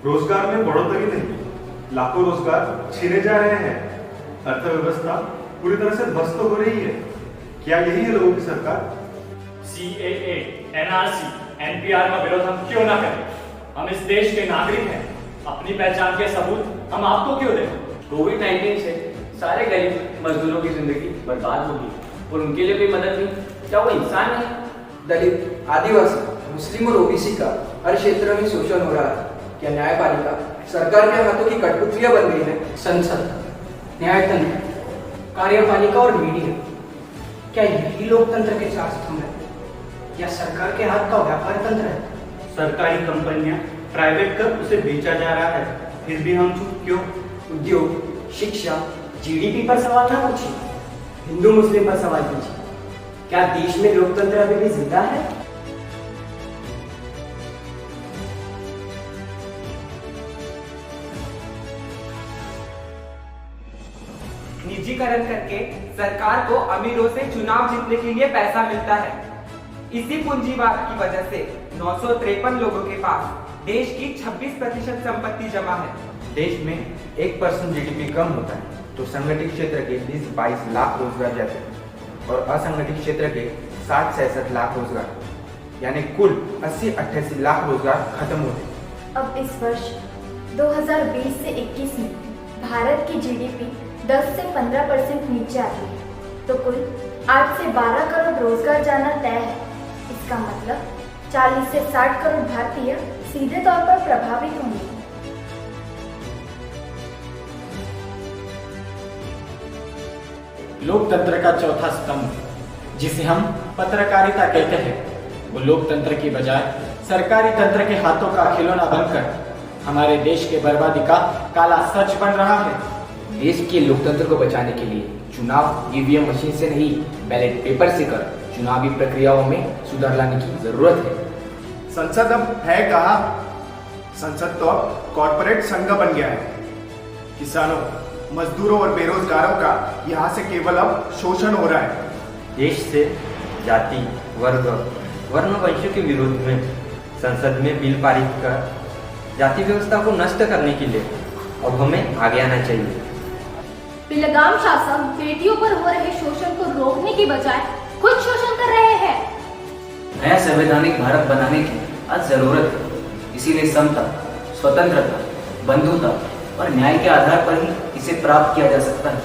रोजगार में बढ़ोतरी नहीं, लाखों रोजगार छीने जा रहे हैं। अर्थव्यवस्था पूरी तरह से ध्वस्त हो रही है। क्या यही है लोगों की सरकार? CAA, NRC, NPR का विरोध हम क्यों ना करें? हम इस देश के नागरिक हैं। अपनी पहचान के सबूत हम आपको क्यों दें? कोविड-19 से सारे गरीब मजदूरों की जिंदगी बर्बाद होगी और उनके लिए कोई मदद नहीं। क्या वो इंसान है? दलित, आदिवासी, मुस्लिम और ओबीसी का हर क्षेत्र में शोषण हो रहा है। क्या न्यायपालिका सरकार के हाथों की कठपुतलियां बन गई है? संसद, न्यायतंत्र, कार्यपालिका और मीडिया, क्या यही लोकतंत्र के चार स्तंभ है या सरकार के हाथ का व्यापार तंत्र है? सरकारी कंपनियां प्राइवेट कर उसे बेचा जा रहा है, फिर भी हम चुप क्यों? उद्योग, शिक्षा, जीडीपी पर सवाल ना पूछिए, हिंदू मुस्लिम पर सवाल कीजिए। क्या देश में लोकतंत्र अभी भी जिंदा है? निजीकरण करके सरकार को अमीरों से चुनाव जीतने के लिए पैसा मिलता है। इसी पूंजीवाद की वजह से 953 लोगों के पास देश की 26% संपत्ति जमा है। देश में 1% जीडीपी कम होता है तो संगठित क्षेत्र के 20-22 लाख रोजगार जाते हैं और असंगठित क्षेत्र के 60-66 लाख रोजगार, यानी कुल 80-88 लाख रोजगार खत्म होते हैं। अब इस वर्ष 2020 से 21 में भारत की जीडीपी 10 से 15% नीचे आती है तो कुल 8 से 12 करोड़ रोजगार जाना तय है। इसका मतलब 40 से 60 करोड़ भारतीय सीधे तौर पर प्रभावित होंगे। लोकतंत्र का चौथा स्तंभ, जिसे हम पत्रकारिता कहते हैं, वो लोकतंत्र की बजाय सरकारी तंत्र के हाथों का खिलौना बनकर हमारे देश के बर्बादी का काला सच बन रहा है। देश के लोकतंत्र को बचाने के लिए चुनाव ईवीएम मशीन से नहीं, बैलेट पेपर से कर चुनावी प्रक्रियाओं में सुधार लाने की जरूरत है। संसद अब है कहाँ? संसद तो अब कॉर्पोरेट संघ बन गया है। किसानों, मजदूरों और बेरोजगारों का यहाँ से केवल अब शोषण हो रहा है। देश से जाति, वर्ग, वर्ण वंशों के विरोध में संसद में बिल पारित कर जाति व्यवस्था को नष्ट करने के लिए अब हमें आगे आना चाहिए। पिलगाम शासक बेटियों पर हो रहे शोषण को रोकने की बजाय खुद शोषण कर रहे हैं। नया संवैधानिक भारत बनाने की आज जरूरत है। इसीलिए समता, स्वतंत्रता, बंधुता और न्याय के आधार पर ही इसे प्राप्त किया जा सकता है।